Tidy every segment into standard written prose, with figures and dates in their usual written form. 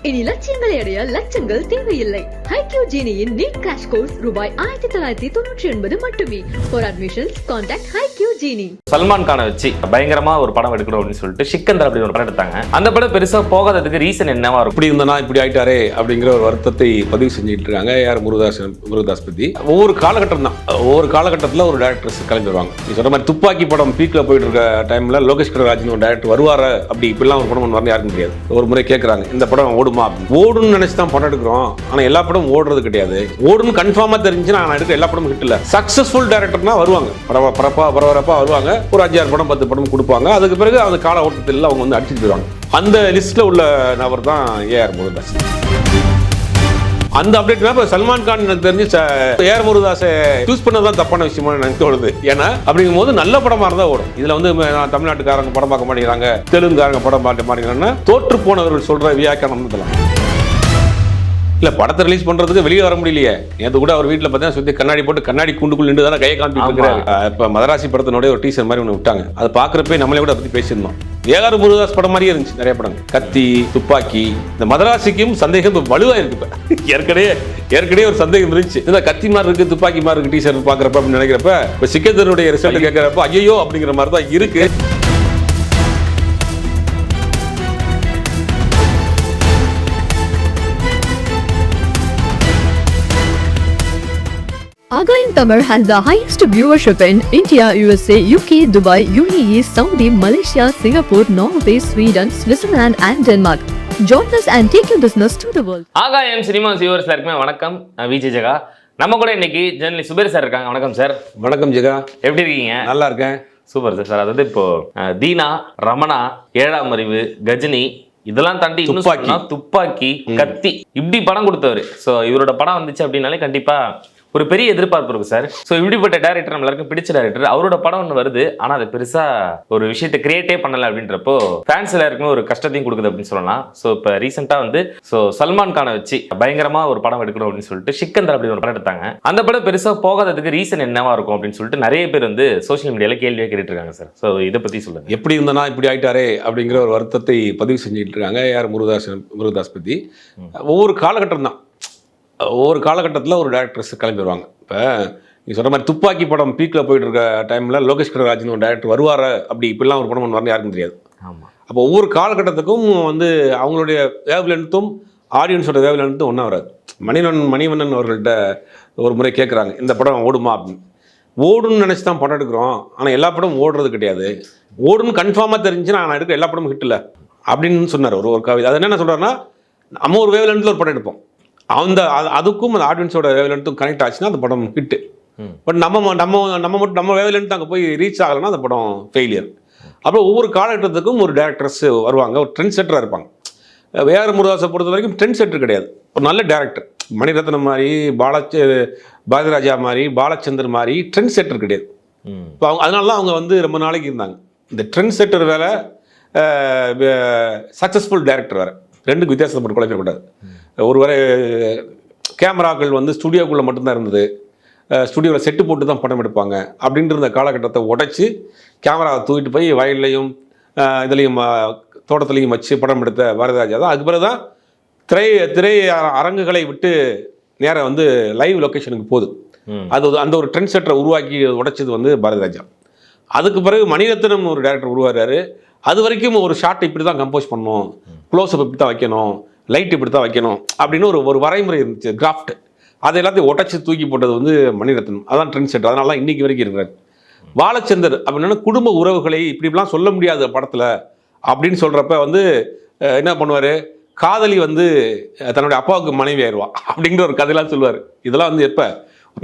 இனி லட்சியங்களை அடைய லட்சங்கள் தேவையில்லை. HiQ Genie-யின் நீட் கிராஷ் கோர்ஸ் ரூபாய் 1999 மட்டுமே. For admissions, contact HiQ Genie. Salman கானை வச்சு பயங்கரமா ஒரு படம் எடுக்கணும் அப்படின்னு சொல்லிட்டு சிக்கந்தர் அப்படி ஒரு படம் எடுத்தாங்க. அந்த படம் பெருசா போகாததுக்கு ரீசன் என்னவா இருக்கும்? இப்படி இருந்தனா இப்படி ஆயிட்டாரே அப்படிங்கிற ஒரு வருத்தத்தை பதிவு செஞ்சுட்டு இருக்காங்க. யார் முருகதாஸ் பத்தி ஒவ்வொரு காலகட்டம் தான், ஒவ்வொரு காலகட்டத்தில் ஒரு டேரக்டர்ஸ் கிளம்பி வருவாங்க. நீ சொல்ற மாதிரி துப்பாக்கி படம் பீக்ல போயிட்டு இருக்க டைம்ல லோகேஷ் கனகராஜ் ஒரு டேரக்டர் வருவாரு, அப்படி இப்படிலாம் ஒரு படம் பண்ணுவாருன்னு யாருக்கும் தெரியாது. ஒரு முறை கேட்கறாங்க இந்த படம் ஓடுன்னு நினைச்சு தான் படம் எடுக்கிறோம், ஆனா எல்லா படமும் ஓடுறது கிடையாது. ஓடுன்னு கன்ஃபார்மா தெரிஞ்சுன்னா நான் எடுக்க எல்லா படமும் ஹிட் இல்ல. சக்சஸ்ஃபுல் டைரக்டர்னா வருவாங்க, பரபரப்பா வருவாங்க, ஒரு 5-6 படம் 10 படம் கொடுப்பாங்க. அதுக்கு பிறகு அந்த கால ஓட்டத்தில் அவங்க வந்து அடிச்சுட்டு போயிடுவாங்க. அந்த லிஸ்ட்ல உள்ள நபர் தான் ஏஆர் முருகதாஸ். அந்த அப்டேட் இப்போ சல்மான் கான் எனக்கு தெரிஞ்சு ஏஆர் முருகதாஸை சூஸ் பண்ணதான் தப்பான விஷயமா எனக்கு தோணுது. ஏன்னா அப்படிங்கும் போது நல்ல படமா இருந்தா ஓடும். இதுல வந்து தமிழ்நாட்டுக்காரங்க படம் பார்க்க மாட்டேங்கிறாங்க, தெலுங்குக்காரங்க படம் பார்க்க மாட்டேங்கிறாங்கன்னா தோற்று போனவர்கள் சொல்ற வியாக்கியானம் இதெல்லாம் இல்ல. படத்தை ரிலீஸ் பண்றதுக்கு வெளியே வர முடியலையே. நேற்று கூட அவர் வீட்டில் பார்த்தீங்கன்னா சுத்தி கண்ணாடி போட்டு கண்ணாடி கூண்டுக்குள் நின்று தானே கையை காமிச்சிட்டு இருக்கிறாரு. இப்ப மதராசி படத்தினுடைய ஒரு டீசர் மாதிரி ஒன்று விட்டாங்க, அதை பாக்குறப்ப நம்மளே கூட அதை பத்தி பேசியிருந்தோம். ஏஆர் முருகதாஸ் படம் மாதிரியே இருந்துச்சு நிறைய படங்கள். கத்தி, துப்பாக்கி, இந்த மதராசிக்கும் சந்தேகம் வலுவா இருக்கு. இப்ப ஏற்கனவே ஒரு சந்தேகம் இருந்துச்சு, இந்த கத்தி மாதிரி இருக்கு துப்பாக்கி மாதிரி இருக்கு டீசர் பாக்குறப்ப அப்படின்னு நினைக்கிறப்ப இப்ப சிக்கந்தருடைய ரிசல்ட் கேட்கிறப்ப ஐயோ அப்படிங்கிற மாதிரி தான் இருக்கு. Again, Tamil has the highest viewership in India, USA, UK, Dubai, UAE, Saudi, Malaysia, Singapore, Norway, Sweden, Switzerland and Denmark. Join us and take your business to the world. ஆகாயம் cinema viewers எல்லாருக்குமே வணக்கம். நான் விஜய் ஜெகா. நம்ம கூட இன்னைக்கு journalist Zubair sir இருக்காங்க. வணக்கம் sir. வணக்கம் ஜெகா, எப்படி இருக்கீங்க? நல்லா இருக்கேன். Super sir. அதாவது இப்போ தீனா, ரமணா, 7ஆம் அறிவு, கஜினி இதெல்லாம் தாண்டி துப்பாக்கி, கத்தி இப்படி படம் கொடுத்தவர். ஸோ இவரோட படம் வந்துச்சு அப்படின்னாலே கண்டிப்பா ஒரு பெரிய எதிர்பார்ப்பு இருக்கு சார். ஸோ இப்படிப்பட்ட டேரக்டர் நம்ம எல்லாருக்கும் பிடிச்ச டேரக்டர். அவரோட படம் ஒன்று வருது, ஆனால் அது பெருசா ஒரு விஷயத்தை கிரியேட்டே பண்ணல அப்படின்றப்போ ஃபேன்ஸ் எல்லாருக்குமே ஒரு கஷ்டத்தையும் கொடுக்குது அப்படின்னு சொல்லலாம். ஸோ இப்போ ரீசெண்டாக வந்து சல்மான் கானை வச்சு பயங்கரமா ஒரு படம் எடுக்கணும் அப்படின்னு சொல்லிட்டு சிக்கந்தர் அப்படி ஒரு படம் எடுத்தாங்க. அந்த படம் பெருசா போகாததுக்கு ரீசன் என்னவா இருக்கும் அப்படின்னு சொல்லிட்டு நிறைய பேர் வந்து சோசியல் மீடியால கேள்வியே கேட்டுட்டு இருக்காங்க சார். ஸோ இதை பத்தி சொல்லுங்க. எப்படி இருந்தனா இப்படி ஆயிட்டாரே அப்படிங்கிற ஒரு வருத்தத்தை பதிவு செஞ்சுட்டு இருக்காங்க. யார் முருகதாஸ் பத்தி ஒவ்வொரு காலகட்டம் தான், ஒவ்வொரு காலகட்டத்தில் ஒரு டேரக்டர்ஸ் கிளம்பி வருவாங்க. இப்போ நீ சொல்கிற மாதிரி துப்பாக்கி படம் பீக்கில் போயிட்டு இருக்க டைமில் லோகேஷ் கனகராஜ் ஒரு டேரக்டர் வருவார், அப்படி இப்படிலாம் ஒரு படம் பண்ணுவார்னு யாருக்கும் தெரியாது. ஆமாம். அப்போ ஒவ்வொரு காலகட்டத்துக்கும் வந்து அவங்களுடைய வேவ் லென்த்தும் ஆடியன்ஸோட வேவ் லென்த்தும் ஒன்றா வராது. மணிவண்ணன் அவர்கள்ட்ட ஒரு முறை கேட்குறாங்க இந்த படம் ஓடுமா அப்படின்னு. ஓடுன்னு நினச்சி தான் படம் எடுக்கிறோம், ஆனால் எல்லா படமும் ஓடுறது கிடையாது. ஓடுன்னு கன்ஃபார்மாக தெரிஞ்சுன்னா நான் எடுக்க எல்லா படமும் ஹிட் இல்லை அப்படின்னு சொன்னார் ஒரு கவிதை. அது என்ன சொல்கிறாருன்னா, நம்ம ஒரு வேவ் லென்த்தில் ஒரு படம் எடுப்போம், அதுக்கும் அந்த ஆடியன்ஸோட வேவ்லென்த்தும் கனெக்ட் ஆச்சுன்னா அந்த படம் ஹிட்டு. பட் நம்ம வேவ்லென்த் அங்கே போய் ரீச் ஆகலைன்னா அந்த படம் ஃபெயிலியர். அப்புறம் ஒவ்வொரு காலகட்டத்துக்கும் ஒரு டேரக்டர்ஸ் வருவாங்க, ஒரு ட்ரெண்ட் செட்டராக இருப்பாங்க. ஏஆர் முருகதாஸை பொறுத்த வரைக்கும் ட்ரெண்ட் செட்டர் கிடையாது, ஒரு நல்ல டேரக்டர். மணிரத்னம் மாதிரி, பாரதிராஜா மாதிரி, பாலச்சந்தர் மாதிரி ட்ரெண்ட் செட்டர் கிடையாது. இப்போ அதனால தான் அவங்க வந்து ரொம்ப நாளைக்கு இருந்தாங்க. இந்த ட்ரெண்ட் செட்டர் வேலை, சக்ஸஸ்ஃபுல் டேரக்டர் வேறு, ரெண்டுக்கு வித்தியாசப்பட்டு குழப்பிடக்கூடாது. ஒரு வரை கேமராக்கள் வந்து ஸ்டுடியோக்குள்ளே மட்டும்தான் இருந்தது, ஸ்டுடியோவில் செட்டு போட்டு தான் படம் எடுப்பாங்க அப்படின்ற இந்த காலகட்டத்தை உடைச்சி கேமராவை தூக்கிட்டு போய் வயல்லையும் இதுலேயும் தோட்டத்துலையும் வச்சு படம் எடுத்த பாரதிராஜா தான். அதுக்கு பிறகு தான் திரை அரங்குகளை விட்டு நேராக வந்து லைவ் லொக்கேஷனுக்கு போகுது. அது அந்த ஒரு ட்ரெண்ட் செட்டரை உருவாக்கி உடைச்சது வந்து பாரதிராஜா. அதுக்கு பிறகு மணிரத்னம் ஒரு டேரக்டர் உருவாகிறாரு. அது வரைக்கும் ஒரு ஷார்ட் இப்படி தான் கம்போஸ் பண்ணணும், க்ளோஸ்அப் இப்படி தான் வைக்கணும், லைட் இப்படி தான் வைக்கணும் அப்படின்னு ஒரு வரைமுறை இருந்துச்சு, கிராஃப்ட். அதை எல்லாத்தையும் உடச்சி தூக்கி போட்டது வந்து மணிரத்னம். அதான் ட்ரெண்ட் செட். அதனால தான் இன்னைக்கு வரைக்கும் இருக்கிறார். பாலச்சந்தர் அப்படின்னா குடும்ப உறவுகளை இப்படிலாம் சொல்ல முடியாது படத்தில் அப்படின்னு சொல்கிறப்ப வந்து என்ன பண்ணுவார், காதலி வந்து தன்னுடைய அப்பாவுக்கு மனைவி ஆயிடுவா அப்படிங்கிற ஒரு கதையெல்லாம் சொல்லுவார். இதெல்லாம் வந்து எப்போ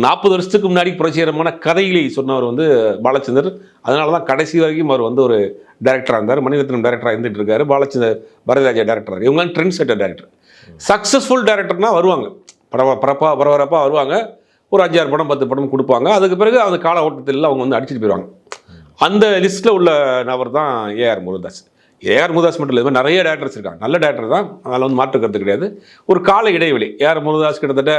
40 வருஷத்துக்கு முன்னாடி புரட்சிகரமான கதைகளை சொன்னவர் வந்து பாலச்சந்தர். அதனால தான் கடைசி வரைக்கும் அவர் வந்து ஒரு டேரக்டராக இருந்தார். மணிரத்னம் டேரக்டராக இருந்துட்டு இருக்காரு, பாரதிராஜா டேரக்டராக. இவங்களாம் ட்ரெண்ட் செட்டர் டேரக்டர். சக்ஸஸ்ஃபுல் டேரக்டர்னா வருவாங்க, பரபரப்பாக வருவாங்க, ஒரு 5-6 படம் 10 படம் கொடுப்பாங்க. அதுக்கு பிறகு அந்த கால ஓட்டத்தில் அவங்க வந்து அடிச்சுட்டு போயிடுவாங்க. அந்த லிஸ்ட்டில் உள்ள நபர் தான் ஏஆர் முருகதாஸ். ஏஆர் முருகதாஸ் மட்டும் இல்லை, நிறைய டேரக்டர்ஸ் இருக்காங்க, நல்ல டேரக்டர் தான், அதில் வந்து மாற்று கருத்து கிடையாது. ஒரு கால இடைவெளி. ஏஆர் முருகதாஸ் கிட்டத்தட்ட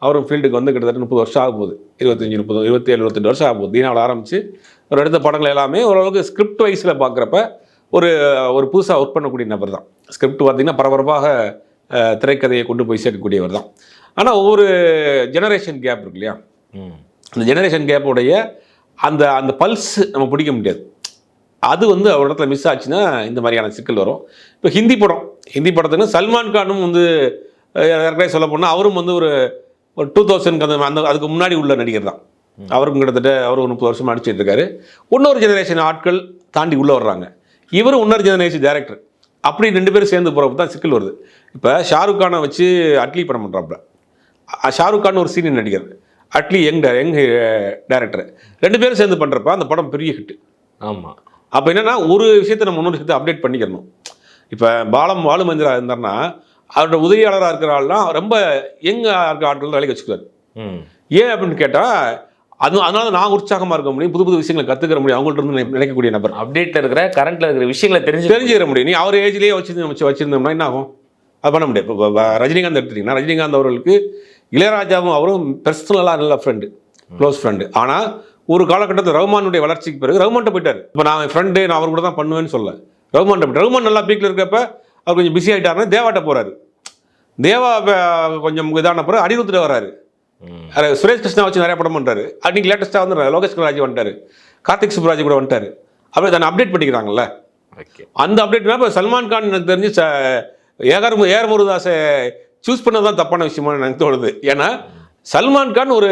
அவரும் ஃபீல்டுக்கு வந்து கிட்டத்தட்ட 30 வருஷம் ஆக போகுது, 27-28 வருஷம் ஆக போகுது. தீனாவில் ஆரம்பித்து ஒரு எடுத்த படங்கள் எல்லாமே ஓரளவுக்கு ஸ்கிரிப்ட் வைஸில் பார்க்குறப்ப ஒரு புதுசாக ஒர்க் பண்ணக்கூடிய நபர் தான். ஸ்கிரிப்ட் பார்த்திங்கன்னா பரபரப்பாக திரைக்கதையை கொண்டு போய் சேர்க்கக்கூடியவர் தான். ஆனால் ஒவ்வொரு ஜெனரேஷன் கேப் இருக்கு இல்லையா, அந்த ஜெனரேஷன் கேப்போடைய அந்த அந்த பல்ஸ் நம்ம பிடிக்க முடியாது. அது வந்து அவர் இடத்துல மிஸ் ஆச்சுன்னா இந்த மாதிரியான சிக்கல் வரும். இப்போ ஹிந்தி படத்துக்கு சல்மான் கானும் வந்து ஏற்கனவே சொல்ல போனால் அவரும் வந்து ஒரு 2000 அந்த அதுக்கு முன்னாடி உள்ள நடிகர் தான். அவருக்கும் கிட்டத்தட்ட அவர் 30 வருஷம் நடிச்சிட்டு இருக்காரு. இன்னொரு ஜெனரேஷன் ஆட்கள் தாண்டி உள்ளே வர்றாங்க. இவரும் இன்னொரு ஜெனரேஷன் டேரக்டர். அப்படி 2 பேரும் சேர்ந்து போகிறப்ப தான் சிக்கல் வருது. இப்போ ஷாருக் கானை வச்சு அட்லி படம் பண்ணுறாப்புல. ஷாருக் கான் ஒரு சீனியர் நடிகர், அட்லி யங் டேரக்டர். 2 பேரும் சேர்ந்து பண்ணுறப்ப அந்த படம் பெரிய ஹிட். ஆமாம். அப்போ என்னென்னா ஒரு விஷயத்தை நம்ம இன்னொரு விஷயத்தை அப்டேட் பண்ணிக்கிறணும். இப்போ பாலு மந்திரா இருந்தார்னா அவரோட உதவியாளராக இருக்கிற ஆள்லாம் ரொம்ப இருக்க ஆட்கள் வேலைக்கு வச்சுக்கிறாரு. ஏன் அப்படின்னு கேட்டால் அதனால நான் உற்சாகமாக இருக்க முடியும், புது விஷயங்களை கற்றுக்கிற முடியும், அவங்கள்ட்ட இருந்து நினைக்கக்கூடிய நபர். அப்டேட்டில் இருக்கிற கரண்ட்டில் இருக்கிற விஷயங்களை தெரிஞ்சுக்கிற முடியும். நீ அவர் ஏஜ்லேயே வச்சிருந்தோம்னா என்ன ஆகும்? அது பண்ண முடியாது. இப்போ ரஜினிகாந்த் எடுத்துட்டீங்கன்னா ரஜினிகாந்த் அவர்களுக்கு இளையராஜாவும் அவரும் பர்சனலாக நல்ல ஃப்ரெண்டு, க்ளோஸ் ஃப்ரெண்டு. ஆனால் ஒரு காலகட்டத்தில் ரஹ்மானுடைய வளர்ச்சிக்கு பிறகு ரஹ்மான்ட்ட போயிட்டார். இப்போ நான் என் ஃப்ரெண்டு, நான் அவர் கூட தான் பண்ணுவேன்னு சொல்ல, ரஹ்மான்ட்ட போயிட்டு ரஹ்மான் நல்லா பீக்கில் இருக்கப்ப அவர் கொஞ்சம் பிஸி ஆகிட்டாருன்னா தேவாட்ட போகிறாரு. தேவா கொஞ்சம் இதான பிறகு அனிருத்திட்ட வராரு. சுரேஷ் கிருஷ்ணா வச்சு நிறைய படம் பண்ணுறாரு. அன்றைக்கி லேட்டஸ்ட்டாக வந்து லோகேஷ் கனகராஜ் வந்துட்டார், கார்த்திக் சுப்ராஜ் கூட வந்துட்டார். அப்படி தானே அப்டேட் பண்ணிக்கிறாங்கல்ல. அந்த அப்டேட்னா இப்போ சல்மான் கான் எனக்கு தெரிஞ்சு ஏஆர் முருகதாஸை சூஸ் பண்ணது தான் தப்பான விஷயமா எனக்கு தோணுது. ஏன்னா சல்மான் கான் ஒரு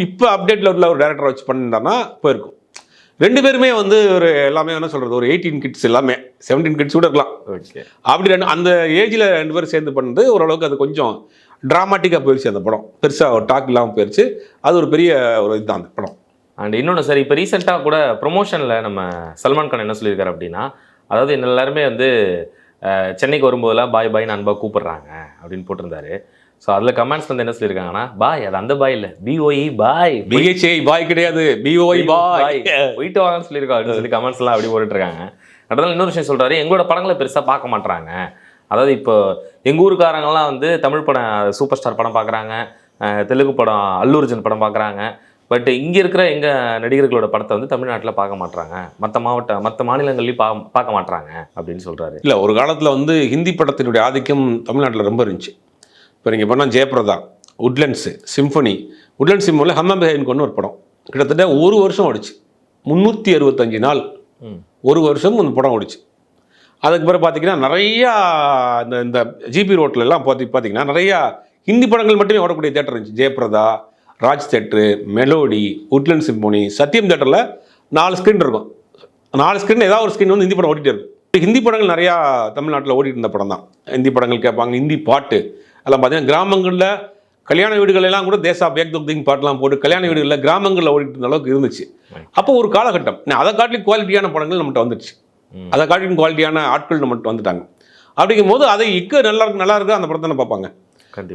இப்போ அப்டேட்டில் உள்ள ஒரு டேரக்டரை வச்சு பண்ணிட்டான்னா போயிருக்கும். 2 பேருமே வந்து ஒரு எல்லாமே என்ன சொல்கிறது, ஒரு 18 கிட்ஸ், எல்லாமே 17 கிட்ஸ் கூட இருக்கலாம். அப்படி அந்த ஏஜில் 2 பேரும் சேர்ந்து பண்ணது ஓரளவுக்கு அது கொஞ்சம் ட்ராமாட்டிக்காக போயிடுச்சு. அந்த படம் பெருசாக ஒரு டாக் இல்லாமல் போயிடுச்சு. அது ஒரு பெரிய ஒரு இதுதான் அந்த படம். அண்ட் இன்னொன்று சார், இப்போ ரீசெண்டாக கூட ப்ரொமோஷனில் நம்ம சல்மான் கான் என்ன சொல்லியிருக்காரு அப்படின்னா, அதாவது என்ன எல்லாருமே வந்து சென்னைக்கு வரும்போதெல்லாம் பாய்னு அன்பாக கூப்பிடுறாங்க அப்படின்னு போட்டிருந்தாரு. ஸோ அதில் கமெண்ட்ஸ் வந்து என்ன சொல்லியிருக்காங்கன்னா, பாய் அது அந்த பாய் இல்லை, பிஓஇ பாய், பிஹெச்ஐ பாய் கிடையாது, பிஓஇ பாய், போயிட்டு வாங்கன்னு சொல்லியிருக்கோம் அப்படின்னு சொல்லி கமெண்ட்ஸ்லாம் அப்படி போட்டுட்ருக்காங்க. அதனால இன்னொரு விஷயம் சொல்கிறாரு, எங்களோட படங்களை பெருசாக பார்க்க மாட்டுறாங்க. அதாவது இப்போ எங்கள் ஊருக்காரங்கெல்லாம் வந்து தமிழ் படம் சூப்பர் ஸ்டார் படம் பார்க்குறாங்க, தெலுங்கு படம் அல்லு அர்ஜுன் படம் பார்க்குறாங்க. பட் இங்கே இருக்கிற எங்கள் நடிகர்களோட படத்தை வந்து தமிழ்நாட்டில் பார்க்க மாட்டுறாங்க, மற்ற மாநிலங்கள்லையும் பார்க்க மாட்டுறாங்க அப்படின்னு சொல்கிறாரு. இல்லை, ஒரு காலத்தில் வந்து ஹிந்தி படத்தினுடைய ஆதிக்கம் தமிழ்நாட்டில் ரொம்ப இருந்துச்சு. இப்போ நீங்கள் பண்ணால் ஜெயபிரதா, உட்லண்ட்ஸு, சிம்பனியில் ஹம்மபேன்னு கொண்டு ஒரு படம் கிட்டத்தட்ட 1 வருஷம் ஓடிச்சு. 365 நாள் 1 வருஷம் அந்த படம் ஓடிச்சு. அதுக்கு பிறகு பார்த்தீங்கன்னா நிறையா இந்த ஜிபி ரோட்லலாம் பார்த்தீங்கன்னா நிறையா ஹிந்தி படங்கள் மட்டுமே ஓடக்கூடிய தேட்டர் இருந்துச்சு. Jayaprada, Raj theatre, Melody, Woodland Symphony, Sathyam தேட்டரில் 4 ஸ்க்ரீன் இருக்கும். 4 ஸ்க்ரீன் ஏதாவது ஒரு ஸ்க்ரீன் வந்து ஹிந்தி படம் ஓடிட்டே இருக்கும். ஹிந்தி படங்கள் நிறையா தமிழ்நாட்டில் ஓடிட்டு இருந்த படம் தான். ஹிந்தி படங்கள் கேட்பாங்க, ஹிந்தி பாட்டு அதெல்லாம் பார்த்தீங்கன்னா கிராமங்களில் கல்யாண வீடுகளெல்லாம் கூட தேசா பேக்திங் பாட்டெலாம் போட்டு கல்யாண வீடுகளில் கிராமங்களில் ஓடிட்டு இருந்த அளவுக்கு இருந்துச்சு. அப்போ ஒரு காலகட்டம் அதை காட்டிலும் குவாலிட்டியான படங்கள் நம்மகிட்ட வந்துடுச்சு, அதை காட்டிலும் குவாலிட்டியான ஆட்கள் நம்மகிட்ட வந்துட்டாங்க. அப்படிங்கும் போது அதை நல்லா இருக்கு அந்த படத்தை பார்ப்பாங்க.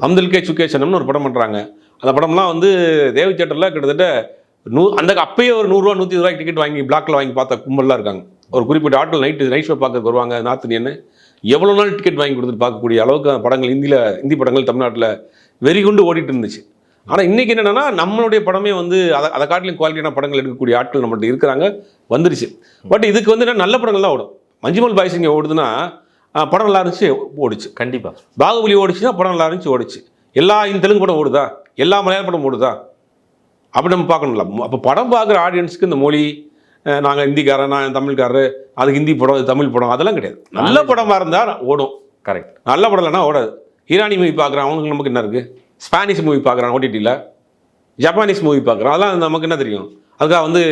அம்தில் கே சுகேஷனம்னு ஒரு படம் பண்ணுறாங்க. அந்த படம்லாம் வந்து தேவி தியேட்டரில் கிட்டத்தட்ட அப்பயே ஒரு 100 ரூபா 120 ரூபாய்க்கு டிக்கெட் வாங்கி பிளாக்கில் வாங்கி பார்த்த கும்பல்லாம் இருக்காங்க. ஒரு குறிப்பிட்ட ஆட்கள் நைட் ஷோ பார்க்க வருவாங்க. நார்த் இந்தியன்னு எவ்வளோ நாள் டிக்கெட் வாங்கி கொடுத்துட்டு பார்க்கக்கூடிய அளவுக்கு படங்கள் ஹிந்தி படங்கள் தமிழ்நாட்டில் வெறி கொண்டு ஓடிட்டு இருந்துச்சு. ஆனால் இன்றைக்கி என்னென்னா நம்மளுடைய படமே வந்து அதை காட்டிலும் குவாலிட்டியான படங்கள் எடுக்கக்கூடிய ஆட்கள் நம்மள்ட்ட இருக்கிறாங்க, வந்துருச்சு. பட் இதுக்கு வந்து நல்ல படங்கள் தான் ஓடும். மஞ்சுமல் பாய்ஸ் இங்கே ஓடுதுன்னா படம் நல்லா இருந்துச்சு, ஓடிச்சு. கண்டிப்பாக பாகுபலி ஓடிச்சுன்னா படம் நல்லா இருந்துச்சு, ஓடிச்சு. எல்லா தெலுங்கு படம் ஓடுதா, எல்லா மலையாள படம் ஓடுதா, அப்படி நம்ம பார்க்கணும்ல. அப்போ படம் பார்க்குற ஆடியன்ஸுக்கு இந்த மொழி, நாங்கள் ஹிந்திக்காரன், நான் தமிழ்காரரு, அது ஹிந்தி படம், அது தமிழ் படம், அதெல்லாம் கிடையாது. நல்ல படமாக இருந்தால் ஓடும். கரெக்ட். நல்ல படம் இல்லைனா ஓடாது. ஈரானி மூவி பார்க்குறான், அவங்களுக்கு நமக்கு என்ன இருக்குது? ஸ்பானிஷ் மூவி பார்க்குறான் ஓடிடியில், ஜப்பானீஸ் மூவி பார்க்குறான், அதெல்லாம் நமக்கு என்ன தெரியும்? அதுக்காக வந்து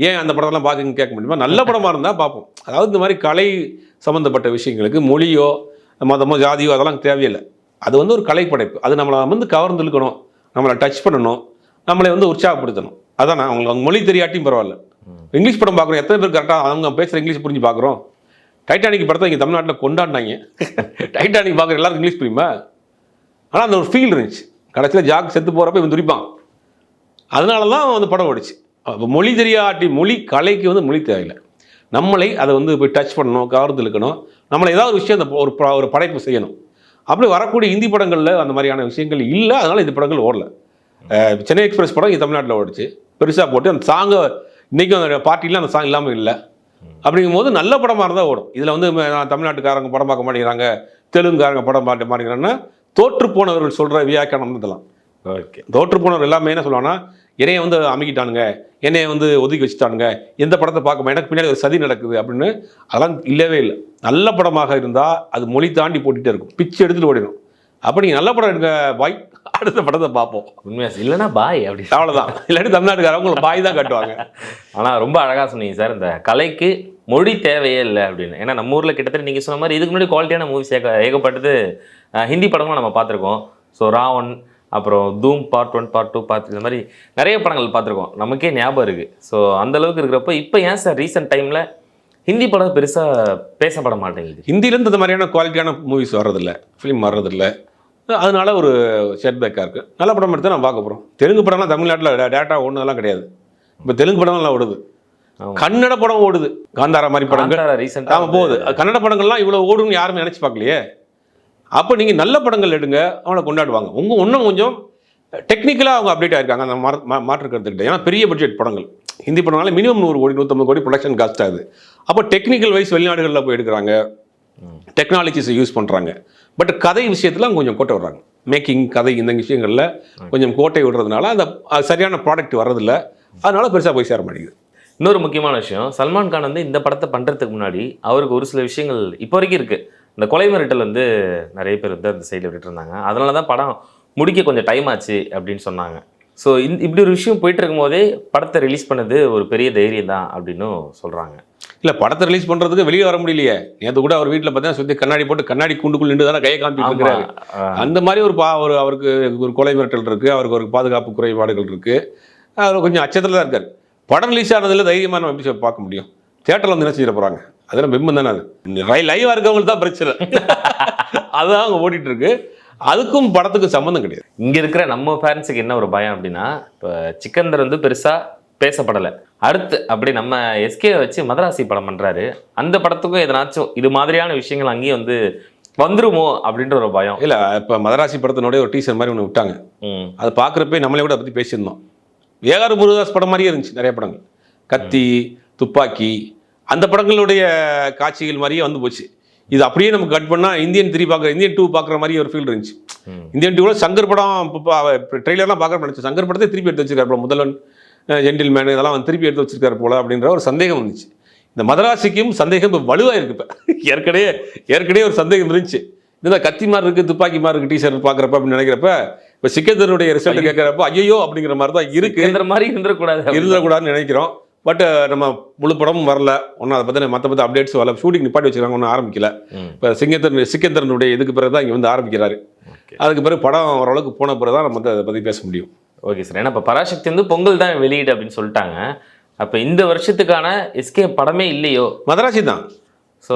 ஏன் அந்த படம்லாம் பார்க்குன்னு கேட்க முடியுமா? நல்ல படமாக இருந்தால் பார்ப்போம். அதாவது இந்த மாதிரி கலை சம்மந்தப்பட்ட விஷயங்களுக்கு மொழியோ மதமோ ஜாதியோ அதெல்லாம் தேவையில்லை. அது வந்து ஒரு கலை படைப்பு. அது நம்மளை வந்து கவர்ந்து இழுக்கணும், நம்மளை டச் பண்ணணும், நம்மளை வந்து உற்சாகப்படுத்தணும். அதான் நான் அவங்க மொழி தெரியாட்டியும் பரவாயில்ல. இங்கிலீஷ் படம் பார்க்குறோம், எத்தனை பேர் கரெக்டாக அவங்க பேசுகிற இங்கிலீஷ் புரிஞ்சு பார்க்குறோம்? டைட்டானிக் படத்தை இங்கே தமிழ்நாட்டில் கொண்டாடினாங்க. டைட்டானிக் பார்க்குற எல்லாருக்கும் இங்கிலீஷ் புரியுமா? ஆனால் அந்த ஒரு ஃபீல் இருந்துச்சு. கடைசியில் ஜாக் செத்து போகிறப்ப இவன் துடிப்பான். அதனால தான் வந்து படம் ஓடிச்சு. அப்போ மொழி தெரியாட்டி, மொழி கலைக்கு வந்து மொழி தேவையில்லை. நம்மளை அதை வந்து போய் டச் பண்ணணும், கவர்ந்து இழுக்கணும், நம்மளை ஏதாவது ஒரு விஷயம் ஒரு படைப்பு செய்யணும். அப்படி வரக்கூடிய ஹிந்தி படங்களில் அந்த மாதிரியான விஷயங்கள் இல்லை. அதனால் இந்த படங்கள் ஓடல. சென்னை எக்ஸ்பிரஸ் படம் இங்கே தமிழ்நாட்டில் ஓடிச்சு, பெருசாக போட்டு அந்த சாங்கை இன்றைக்கும் அந்த பார்ட்டிலாம் அந்த சாங் இல்லாமல் இல்லை. அப்படிங்கும்போது நல்ல படமாக இருந்தால் ஓடும். இதில் வந்து தமிழ்நாட்டுக்காரங்க படம் பார்க்க மாட்டேங்கிறாங்க, தெலுங்குக்காரங்க படம் பார்க்க மாட்டேங்கிறாங்கன்னா தோற்று போனவர்கள் சொல்கிற வியாக்கியானம் இதெல்லாம். ஓகே. தோற்று போனவர் எல்லாமே என்ன சொல்லுவாங்கன்னா, என்னைய வந்து அமுக்கிட்டானுங்க, என்னைய வந்து ஒதுக்கி வச்சுட்டானுங்க, எந்த படத்தை பார்க்க எனக்கு பின்னாடி ஒரு சதி நடக்குது அப்படின்னு. அதெல்லாம் இல்லவே இல்லை. நல்ல படமாக இருந்தால் அது மொழி தாண்டி போட்டுகிட்டே இருக்கும், பிச்சு எடுத்துகிட்டு ஓடிடும். அப்போ நீங்கள் நல்ல படம் எடுங்க பாய், அடுத்த படத்தை பார்ப்போம். உண்மையாக இல்லைன்னா பாய் அப்படி அவ்வளோதான். இல்லாட்டி தமிழ்நாட்டுக்காரங்க உங்களை பாய் தான் காட்டுவாங்க. ஆனால் ரொம்ப அழகாக சொன்னீங்க சார், இந்த கலைக்கு மொழி தேவையே இல்லை அப்படின்னு. ஏன்னா நம்ம ஊரில் கிட்டத்தட்ட நீங்கள் சொன்ன மாதிரி இதுக்கு முன்னாடி குவாலிட்டியான மூவிஸ் ஏகப்பட்டது ஹிந்தி படங்களும் நம்ம பார்த்துருக்கோம். ஸோ ராவன், அப்புறம் தூம் பார்ட் 1 பார்ட் 2 பார்ட் இந்த மாதிரி நிறைய படங்கள் பார்த்துருக்கோம், நமக்கே ஞாபகம் இருக்குது. ஸோ அந்தளவுக்கு இருக்கிறப்ப இப்போ ஏன் சார் ரீசெண்ட் டைமில் ஹிந்தி படம் பெருசாக பேசப்பட மாட்டேங்குது? ஹிந்திலேருந்து இந்த மாதிரியான குவாலிட்டியான மூவிஸ் வர்றதில்லை, ஃபிலிம் வர்றதில்லை. அதனால ஒரு செட்பேக்காக இருக்குது. நல்ல படம் எடுத்து நான் பார்க்க போகிறோம். தெலுங்கு படம்லாம் தமிழ்நாட்டில் டேட்டா ஒன்றுலாம் கிடையாது. இப்போ தெலுங்கு படம்லாம் ஓடுது, கன்னட படம் ஓடுது, காந்தாரா மாதிரி படங்கள் ரீசெண்டாக போகுது. கன்னட படங்கள்லாம் இவ்வளோ ஓடுன்னு யாருமே நினச்சி பார்க்கலையே. அப்போ நீங்கள் நல்ல படங்கள் எடுங்க, அவனை கொண்டாடுவாங்க. இன்னும் கொஞ்சம் டெக்னிக்கலாக அவங்க அப்டேட் ஆகிருக்காங்க, அந்த மாற்று கருத்துக்கிட்ட. ஏன்னா பெரிய பட்ஜெட் படங்கள் ஹிந்தி படம்னால மினிமம் 100 கோடி 150 கோடி ப்ரொடக்ஷன் காஸ்ட் ஆகுது. அப்போ டெக்னிக்கல் வைஸ் வெளிநாடுகளில் போய் எடுக்கிறாங்க, டெக்னாலஜிஸை யூஸ் பண்ணுறாங்க. பட் கதை விஷயத்தில் அவங்க கொஞ்சம் கோட்டை விடுறாங்க. மேக்கிங், கதை, இந்த விஷயங்களில் கொஞ்சம் கோட்டை விடுறதுனால அந்த சரியான ப்ராடக்ட் வர்றதில்லை. அதனால பெருசாக போய் சேர மாட்டேங்குது. இன்னொரு முக்கியமான விஷயம், சல்மான் கான் வந்து இந்த படத்தை பண்ணுறதுக்கு முன்னாடி அவருக்கு ஒரு சில விஷயங்கள் இப்போ வரைக்கும் இருக்குது. இந்த கொலை மிரட்டல் வந்து நிறைய பேர் வந்து அந்த சைடில் விட்டுட்டு இருந்தாங்க. அதனால தான் படம் முடிக்க கொஞ்சம் டைம் ஆச்சு அப்படின்னு சொன்னாங்க. ஸோ இப்படி ஒரு விஷயம் போயிட்டு இருக்கும் போதே படத்தை ரிலீஸ் பண்ணது ஒரு பெரிய தைரியம் தான் அப்படின்னு சொல்கிறாங்க. இல்லை, படத்தை ரிலீஸ் பண்ணுறதுக்கு வெளியே வர முடியலையே. நேற்று கூட அவர் வீட்டில் பார்த்தீங்கன்னா சுற்றி கண்ணாடி போட்டு கண்ணாடி கூண்டுக்குள் நின்று தானே கையை காமிட்டு இருக்கிறாரு. அந்த மாதிரி ஒரு அவருக்கு ஒரு கொலை மிரட்டல் இருக்குது, அவருக்கு ஒரு பாதுகாப்பு குறைபாடுகள் இருக்குது, அவர் கொஞ்சம் அச்சத்தில் தான் இருக்கார். படம் ரிலீஸ் ஆனதில் தைரியமாக நம்ம எப்படி பார்க்க முடியும்? தியேட்டரில் வந்து என்ன செய்ய போகிறாங்க? அதெல்லாம் பிம்பம் தானே. அது லைவாக இருக்கவங்களுக்கு தான் பிரச்சனை. அதுதான் அவங்க ஓடிட்டு இருக்கு. அதுக்கும் படத்துக்கு சம்மந்தம் கிடையாது. இங்கே இருக்கிற நம்ம ஃபேன்ஸுக்கு என்ன ஒரு பயம் அப்படின்னா, இப்போ சிக்கந்தர் வந்து பெருசாக பேசப்படலை, அடுத்து அப்படி நம்ம எஸ்கே வச்சு மதராசி படம் பண்ணுறாரு, அந்த படத்துக்கும் எதனாச்சும் இது மாதிரியான விஷயங்கள் அங்கேயும் வந்து வந்துருமோ அப்படின்ற ஒரு பயம். இல்லை, இப்போ மதராசி படத்தினுடைய ஒரு டீசர் மாதிரி ஒன்று விட்டாங்க. அதை பார்க்குறப்ப நம்மளே கூட அதை பற்றி பேசியிருந்தோம். ஏஆர் முருகதாஸ் படம் மாதிரியே இருந்துச்சு நிறைய படங்கள். கத்தி, துப்பாக்கி, அந்த படங்களுடைய காட்சிகள் மாதிரியே வந்து போச்சு. இது அப்படியே நம்ம கட் பண்ணால் இந்தியன் 2 பார்க்குற மாதிரி ஒரு ஃபீல் இருந்துச்சு. இந்தியன் 2 சங்கர் படம் ட்ரெய்லர்லாம் பார்க்குற நினச்சி சங்கர் படத்தை திருப்பி எடுத்து வச்சிருக்காரு, முதல்வன், ஜென்டில்மேன் இதெல்லாம் வந்து திருப்பி எடுத்து வச்சிருக்காரு போல அப்படின்ற ஒரு சந்தேகம் இருந்துச்சு. இந்த மதராசிக்கும் சந்தேகம் இப்போ வலுவாக இருக்கு. இப்போ ஏற்கனவே ஒரு சந்தேகம் இருந்துச்சு. இந்த கத்தி மாதிரி இருக்குது, துப்பாக்கி மாதிரி இருக்குது டீசர்ட் பார்க்குறப்ப அப்படின்னு நினைக்கிறப்ப, இப்போ சிக்கந்தருடைய ரிசல்ட் கேட்குறப்ப ஐயோ அப்படிங்கிற மாதிரி தான் இருக்குது. இந்த மாதிரி இருந்துடக்கூடாதுன்னு நினைக்கிறோம். பட் நம்ம முழு படமும் வரல, ஒன்றும் அதை பற்றி மற்ற அப்டேட்ஸ் வரல, ஷூட்டிங் நிப்பாட்டி வச்சுருக்காங்க, ஒன்றும் ஆரம்பிக்கல. இப்போ சிக்கந்தரனுடைய இதுக்கு பிறகு தான் இங்கே வந்து ஆரம்பிக்கிறாரு. அதுக்கு பிறகு படம் ஓரளவுக்கு போன பிறகு தான் நம்ம வந்து அதை பற்றி பேச முடியும். Okay sir. ஏன்னா இப்போ பராசக்தி வந்து பொங்கல் தான் வெளியீடு அப்படின்னு சொல்லிட்டாங்க. அப்போ இந்த வருஷத்துக்கான எஸ்கே படமே இல்லையோ? மதராசி தான்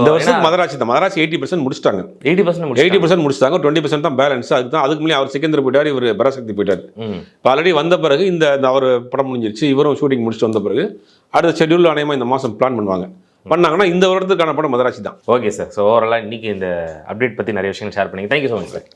இந்த வருஷம். மதராசி தான். மதராசி 80% முடிச்சிட்டாங்க. 80% முடிச்சிட்டாங்க. 20% தான் பேலன்ஸ். அதுக்கு முன்னாடி அவர் சிக்கந்தர் போயிட்டார், இவர் பராசக்தி போயிட்டார். இப்போ ஆல்ரெடி வந்த பிறகு இந்த அவர் படம் முடிஞ்சிருச்சு, இவரும் ஷூட்டிங் முடிச்சுட்டு வந்த பிறகு அடுத்த ஷெட்யூல் அநேகமாக இந்த மாதம் பிளான் பண்ணாங்கன்னா இந்த வருடத்துக்கான படம் மதராசி தான். Okay sir. ஸோ ஓவராலாக இன்னைக்கு இந்த அப்டேட் பற்றி நிறைய விஷயங்கள் ஷேர் பண்ணிங்க. Thank you so much sir.